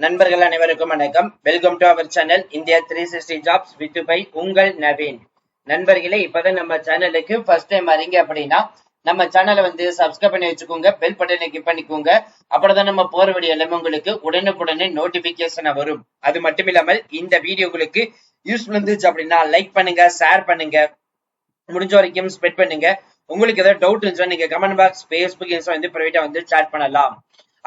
நண்பர்கள் அனைவருக்கும் வணக்கம். Welcome to our channel India 360 jobs with by உங்கள் நவீன். நண்பர்களே, இப்பதான் நம்ம சேனலுக்கு ஃபர்ஸ்ட் டைம் வரீங்க அப்படின்னா நம்ம சேனலை சப்ஸ்கிரைப் பண்ணி வச்சுக்கோங்க, பெல் பட்டனை கிளிக் பண்ணிக்கோங்க. அப்படிதான் நம்ம போற வீடியோ எல்லாமே உங்களுக்கு உடனுக்குடனே நோட்டிபிகேஷன் வரும். அது மட்டும் இல்லாமல் இந்த வீடியோ உங்களுக்கு யூஸ்ஃபுல் இருந்துச்சு அப்படின்னா லைக் பண்ணுங்க, ஷேர் பண்ணுங்க, முடிஞ்ச வரைக்கும் ஸ்ப்ரெட் பண்ணுங்க. உங்களுக்கு ஏதாவது டவுட் இருந்துச்சுன்னா நீங்க கமெண்ட் பாக்ஸ், ஃபேஸ்புக், இன்ஸ்டா பிரைவேட்டா சாட் பண்ணலாம்.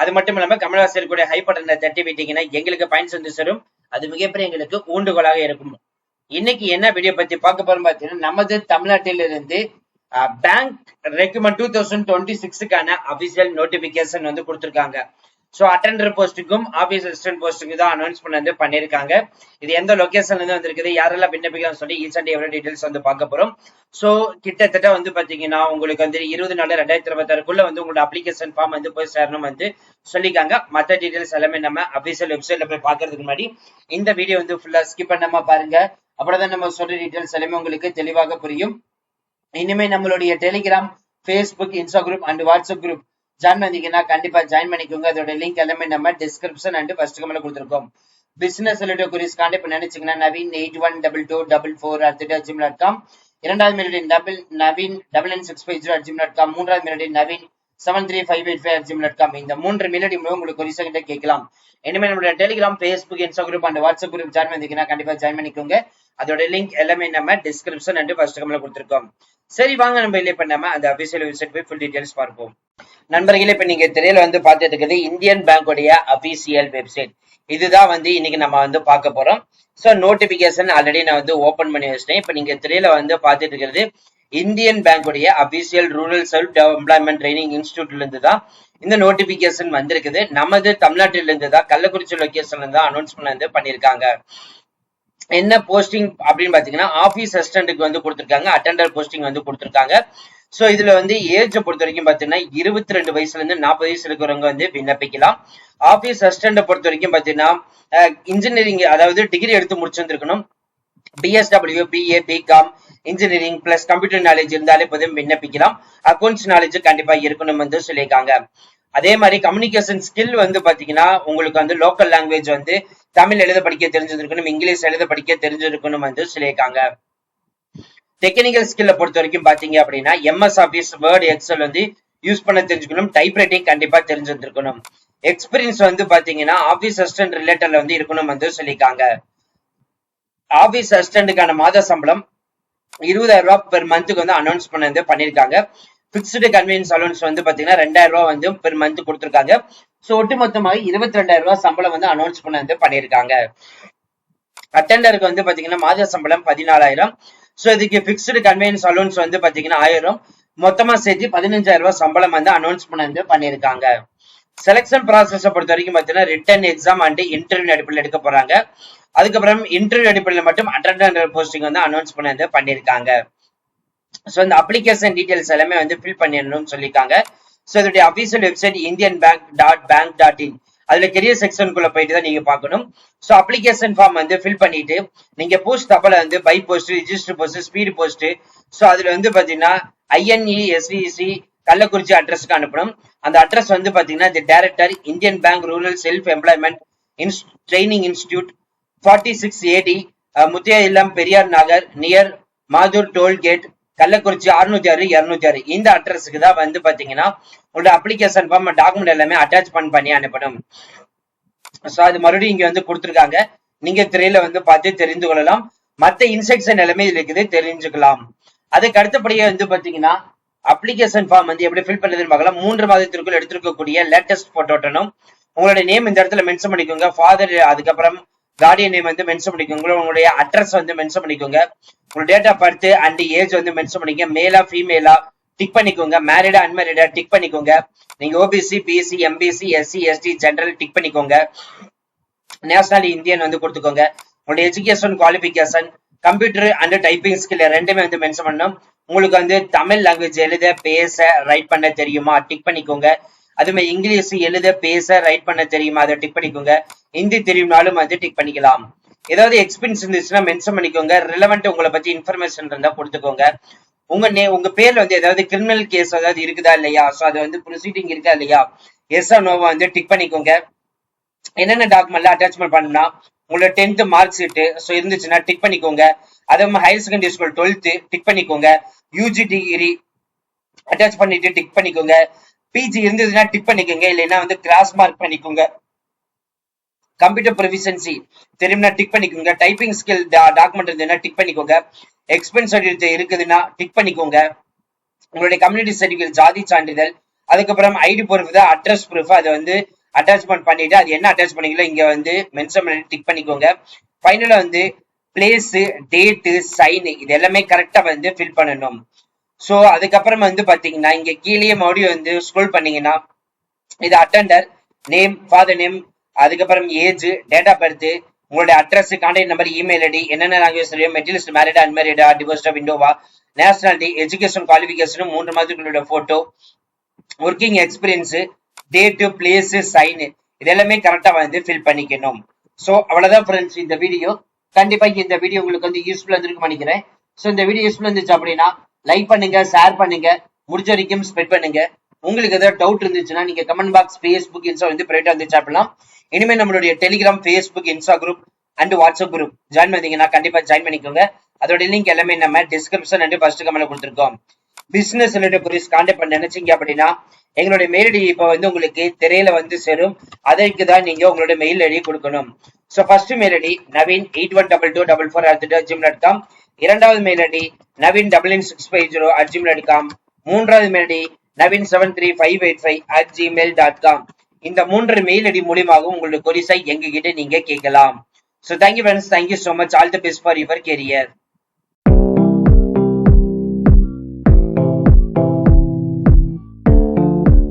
அது மட்டும் இல்லாம கமெண்ட் பாக்ஸில் கூட ஹை பட்டனை தட்டி விட்டீங்கன்னா எங்களுக்கு பாயிண்ட்ஸ் சேரும். அது மிகப்பெரிய எங்களுக்கு ஊண்டுகோலாக இருக்கும். இன்னைக்கு என்ன வீடியோ பத்தி பார்க்க போறோம் பார்த்தீங்கன்னா, நமது தமிழ்நாட்டில் இருந்து பேங்க் ரெக்ரூட்மெண்ட் 2026க்கான அபிஷியல் நோட்டிபிகேஷன் கொடுத்திருக்காங்க. சோ அட்டெண்டர் போஸ்ட்டுக்கும் ஆபீஸ் அசிஸ்டன்ட் போஸ்ட்டுக்கு தான் அனௌன்ஸ் பண்ணிருக்காங்க. இது எந்த லொகேஷன்ல இருந்து வந்திருக்குது, யாரெல்லாம் விண்ணப்பிக்கலாம் சொல்லி ஈச் அண்ட் எவ்ரி டீடைல்ஸ் பார்க்க போறோம். சோ கிட்டத்தட்ட பாத்தீங்கன்னா உங்களுக்கு 20/4/2026 உங்களோட அப்ளிகேஷன் ஃபார்ம் போய் சேரணும் சொல்லிக்காங்க. மற்ற டீடைல்ஸ் எல்லாமே நம்ம அபிஷியல் வெப்சைட்ல போய் பாக்குறதுக்கு முன்னாடி இந்த வீடியோ ஃபுல்லா ஸ்கிப் பண்ணாம பாருங்க. அப்படிதான் நம்ம சொல்ற டீடைல்ஸ் எல்லாமே உங்களுக்கு தெளிவாக புரியும். இனிமே நம்மளுடைய Telegram, Facebook, Insta group and WhatsApp group join பண்ணீங்கன்னா கண்டிப்பா ஜாயின் பண்ணிக்கோங்க. அதோட லிங்க் எல்லாமே நம்ம டிஸ்கிரிப்ஷன் அண்ட் ஃபர்ஸ்ட் கமெண்ட்ல கொடுத்துருக்கோம். பிசினஸ் ரிலேட்டட் குரீஸ் கான்டாக்ட் நினைச்சீங்கன்னா நவீன் 812244@gmail.com, இரண்டாவது மெயில் நவீன் 99650@gmail.com, மூன்றாவது மெயில் நவீன் 73585@gmail.com. இந்த 3 மெயில் மூலம் உங்களுக்கு ஒரு செகண்ட் கேட்கலாம். இனிமே நம்மளோட Telegram, Facebook, Insta group and WhatsApp group join பண்ணீங்கன்னா கண்டிப்பா ஜாயின் பண்ணிக்கோங்க. அதோட லிங்க் எல்லாமே நம்ம டிஸ்கிரிப்ஷன் அண்ட் ஃபர்ஸ்ட் கமெண்ட்ல கொடுத்துருக்கோம். சரி, வாங்க நம்ம இல்லை பண்ணாம அந்த அபிஷியல் வெப்சைட் போய் ஃபுல் டீடைல்ஸ் பார்ப்போம். நண்பர்களே, இப்ப நீங்க திரையில பார்த்துட்டு இருக்கிறது இந்தியன் பேங்கோடைய அபிஷியல் வெப்சைட். இதுதான் இன்னைக்கு நம்ம பார்க்க போறோம். சோ நோட்டிபிகேஷன் ஆல்ரெடி நான் ஓபன் பண்ணி வச்சிட்டேன். இப்ப நீங்க திரையில பார்த்துட்டு இருக்கிறது இந்தியன் பேங்கோடைய official rural self employment training இன்ஸ்டிடியூட்ல இருந்து தான் இந்த நோட்டிபிகேஷன் வந்திருக்குது. நமது தமிழ்நாட்டில இருந்து தான் கள்ளக்குறிச்சி லொகேஷன்ல இருந்து அனௌன்ஸ் பண்ணிருக்காங்க. என்ன போஸ்டிங் அப்படின்னு பாத்தீங்கன்னா ஆபீஸ் அசிஸ்டன்ட்க்கு கொடுத்திருக்காங்க, அட்டெண்டர் போஸ்டிங் கொடுத்திருக்காங்க. சோ இதுல ஏஜ் பொறுத்த வரைக்கும் பாத்தீங்கன்னா 22 வயசுல இருந்து 40 வயசு இருக்கிறவங்க விண்ணப்பிக்கலாம். ஆபீஸ் அசிஸ்டன்ட் பொறுத்த வரைக்கும் பாத்தீங்கன்னா இன்ஜினியரிங், அதாவது டிகிரி எடுத்து முடிச்சிருக்கணும். BSW, BA, BCom, engineering plus computer knowledge இருந்தாலே போதும் விண்ணப்பிக்கலாம். அக்கௌண்ட்ஸ் நாலேஜ் கண்டிப்பா இருக்கணும் சொல்லியிருக்காங்க. அதே மாதிரி கம்யூனிகேஷன் ஸ்கில் பாத்தீங்கன்னா உங்களுக்கு லோக்கல் லாங்குவேஜ் தமிழ் எழுத படிக்க தெரிஞ்சிருக்கணும், இங்கிலீஷ் எழுத படிக்க தெரிஞ்சிருக்கணும் சொல்லியிருக்காங்க. டெக்னிக்கல் ஸ்கில்ல பொறுத்த வரைக்கும் பாத்தீங்க அப்படின்னா MS office, word, excel use பண்ண தெரிஞ்சுக்கணும். டைப் ரைட்டிங் கண்டிப்பா தெரிஞ்சிருக்கணும். எக்ஸ்பீரியன்ஸ் பாத்தீங்கன்னா ஆபீஸ் அசிஸ்டன்ட் ரிலேட்டட்ல இருக்கணும் சொல்லியிருக்காங்க. ஆபீஸ் அசிஸ்டன்ட்டுக்கான மாத சம்பளம் 20,000 ரூபாய் பெர் மந்த்துக்கு அனௌன்ஸ் பண்ணிருக்காங்க. பிக்ஸ்டு கன்வீனியன்ஸ் அலோன்ஸ் பாத்தீங்கன்னா 2,000 ரூபாய் பெர் மந்த் கொடுத்திருக்காங்க. சோ ஒட்டுமொத்தமாக 22,000 ரூபாய் சம்பளம் அனௌன்ஸ் பண்ணிருக்காங்க. அட்டெண்டருக்கு பாத்தீங்கன்னா மாத சம்பளம் 14,000. சோ இதுக்கு பிக்ஸ்டு கன்வீனியன்ஸ் அலோன்ஸ் பாத்தீங்கன்னா 1000, மொத்தமா சேர்த்து 15,000 ரூபாய் சம்பளம் அனௌன்ஸ் பண்ணிருக்காங்க. செலக்ஷன் ப்ராசஸ் பொறுத்த வரைக்கும் பாத்தீங்கன்னா ரிட்டன் எக்ஸாம் அண்ட் இன்டர்வியூ அடிப்படையில் எடுக்க போறாங்க. அதுக்கப்புறம் இன்டர்வியூ அடிப்படையில் மட்டும் அட்டெண்டர் போஸ்டிங் அனௌன்ஸ் பண்ணிருக்காங்க. சோ இந்த அப்ளிகேஷன் டீடைல்ஸ் எல்லாமே ஃபில் பண்ணிடணும்னு சொல்லியிருக்காங்க. சோ இதோட அபிஷியல் வெப்சைட் indianbank.bank.in, அதுல கெரியர் செக்ஷனுக்குள்ள போயிட்டு தான் நீங்க பார்க்கணும். சோ அப்ளிகேஷன் ஃபார்ம் ஃபில் பண்ணிட்டு நீங்க போஸ்ட் தபால by post, register post, speed post, so அதுல பாத்தீங்கன்னா INESVC கள்ளக்குறிச்சி அட்ரஸ்க்கு அனுப்பணும். அந்த அட்ரஸ் பாத்தீங்கன்னா the director, Indian bank rural self employment training institute, 46 AD, Muthiya Illam, Periyar Nagar, near Mathur tollgate, Kallakurichi 606-206. இந்த அட்ரஸுக்கு தான் பாத்தீங்கன்னா உங்களோட அப்ளிகேஷன் ஃபார்ம், டாக்குமெண்ட் எல்லாமே அட்டாச் பண்ணி அனுப்பணும். சோ அது மறுபடியும் இங்க கொடுத்திருக்காங்க. நீங்க திரையில பார்த்து தெரிந்து கொள்ளலாம். மத்த இன்ஸ்ட்ரக்ஷன் எல்லாமே இதுல இருக்குது, தெரிஞ்சுக்கலாம். அதுக்கு அடுத்தபடியே பாத்தீங்கன்னா அப்ளிகேஷன் ஃபார்ம் எப்படி ஃபில் பண்ணதுன்னு பார்க்கலாம். 3 மாதத்திற்குள் எடுத்திருக்கக்கூடிய லேட்டஸ்ட் போட்டோட்டனும் உங்களுடைய நேம் இந்த இடத்துல மென்ஷன் பண்ணிக்கோங்க. ஃபாதர், அதுக்கப்புறம் கார்டியன் நேம் மென்ஷன் பண்ணிக்கோங்க. உங்களுடைய அட்ரஸ் மென்ஷன் பண்ணிக்கோங்க. உங்க date of birth and age mention பண்ணிக்கோங்க. மேலா ஃபீமேலா டிக் பண்ணிக்கோங்க. மேரிடா அன்மேரிடா டிக் பண்ணிக்கோங்க. நீங்க OBC, BC, MBC, SC, ST, general tick பண்ணிக்கோங்க. நேஷனல் இந்தியன் கொடுத்துக்கோங்க. உங்களுடைய education qualification, computer and typing skill ரெண்டுமே மென்ஷன் பண்ணணும். உங்களுக்கு தமிழ் லாங்குவேஜ் எழுத, பேச, ரைட் பண்ண தெரியுமா டிக் பண்ணிக்கோங்க. அதுமாதிரி இங்கிலீஷ் எழுத, பேச, ரைட் பண்ண தெரியுமா அதை டிக் பண்ணிக்கோங்க. ஹிந்தி தெரியும்னாலும் டிக் பண்ணிக்கலாம். ஏதாவது எக்ஸ்பீரியன்ஸ் இருந்துச்சுன்னா மென்ஷன் பண்ணிக்கோங்க. ரிலவெண்ட் உங்களை பத்தி இன்ஃபர்மேஷன் இருந்தா கொடுத்துக்கோங்க. உங்க பேர்ல ஏதாவது கிரிமினல் கேஸ் ஏதாவது இருக்குதா இல்லையா, சோ அது ப்ரொசீடிங் இருக்கா இல்லையா, எஸ் ஆர் நோவா டிக் பண்ணிக்கோங்க. என்னென்ன டாக்குமெண்ட்ல அட்டாச்மெண்ட் பண்ணா உங்களோட 10th மார்க் ஷீட் இருந்துச்சுன்னா டிக் பண்ணிக்கோங்க. அதே மாதிரி higher secondary school 12th tick பண்ணிக்கோங்க. யூஜி டிகிரி அட்டாச் பண்ணிட்டு டிக் பண்ணிக்கோங்க. பிஜி இருந்ததுன்னா டிக் பண்ணிக்கோங்க, இல்லைன்னா கிராஸ் மார்க் பண்ணிக்கோங்க. கம்ப்யூட்டர் ப்ரொஃபிஷியன்சி தெரியும்னா டிக் பண்ணிக்கோங்க. டைப்பிங் ஸ்கில் டாக்குமெண்ட் இருந்ததுன்னா டிக் பண்ணிக்கோங்க. எக்ஸ்பென்ஸ் சர்டிஃபிகேட் இருக்குதுன்னா டிக் பண்ணிக்கோங்க. உங்களுடைய கம்யூனிட்டி சர்டிஃபிகேட், ஜாதி சான்றிதழ், அதுக்கப்புறம் ஐடி ப்ரூஃப் தான், அட்ரஸ் ப்ரூஃப் அதை அட்டாச்மெண்ட் பண்ணிட்டு அது என்ன அட்டாச் பண்ணீங்களோ இங்க மென்ஷன் பண்ணி டிக் பண்ணிக்கோங்க. ஃபைனலா பிளேஸ், டேட், சைன் இது எல்லாமே கரெக்டா ஃபில் பண்ணணும். சோ அதுக்கப்புறம் பாத்தீங்கன்னா இங்க கீழே மறுபடியும் ஸ்க்ரோல் பண்ணீங்கன்னா இது அட்டெண்டர் நேம், ஃபாதர் நேம், அதுக்கப்புறம் ஏஜ், டேட் ஆஃப் பர்த், உங்களுடைய address, contact number, email ID, என்னென்ன லாங்குவேஜ் தெரியும், மெட்டீரியல்ஸ், மேரிடா, அன்மேரிடா, டிவோர்ஸ்டா, விண்டோவா, நேஷனாலிட்டி, எஜுகேஷன் குவாலிஃபிகேஷன், 3 மாதத்துக்குள்ள photo, working experience, date, place, sign இது எல்லாமே கரெக்டா ஃபில் பண்ணிக்கணும். சோ அவ்வளவுதான் ஃப்ரெண்ட்ஸ் இந்த வீடியோ. கண்டிப்பா இந்த வீடியோ உங்களுக்கு யூஸ்ஃபுல்லா இருந்திருக்கும் நினைக்கிறேன். சோ இந்த வீடியோ யூஸ்ஃபுல்லா இருந்துச்சு அப்படின்னா லைக் பண்ணுங்க, ஷேர் பண்ணுங்க, முடிஞ்ச வரைக்கும் ஸ்ப்ரெட் பண்ணுங்க. உங்களுக்கு ஏதாவது டவுட் இருந்துச்சுன்னா நீங்க கமெண்ட் பாக்ஸ், ஃபேஸ்புக், இன்ஸ்டா பிரைவேட்டா சாப்பிடலாம். இனிமே நம்மளுடைய Telegram, Facebook, Insta group and WhatsApp group join பண்ணீங்கன்னா கண்டிப்பா ஜாயின் பண்ணிக்கோங்க. அதோட லிங்க் எல்லாமே நம்ம டிஸ்கிரிப்ஷன் அண்ட் ஃபர்ஸ்ட் கமெண்ட்ல கொடுத்துருக்கோம். பிசினஸ் ரிலேட்டட் குரீஸ் கான்டாக்ட் பண்ண நினைச்சீங்க அப்படின்னா எங்களுடைய மெயில் ஐடி இப்ப உங்களுக்கு திரையில சேரும். அதற்கு தான் நீங்க உங்களுடைய மெயில் ஐடி கொடுக்கணும். So first mail ID naveen812244@gmail.com, இரண்டாவது மெயில் ஐடி naveen99650@gmail.com, மூன்றாவது மெயில் ஐடி naveen73585@gmail.com. இந்த 3 மெயில் ஐடி மூலியமாக உங்களுடைய கொரிஸை எங்ககிட்ட நீங்க கேட்கலாம். So thank you friends, thank you so much, all the best for your career.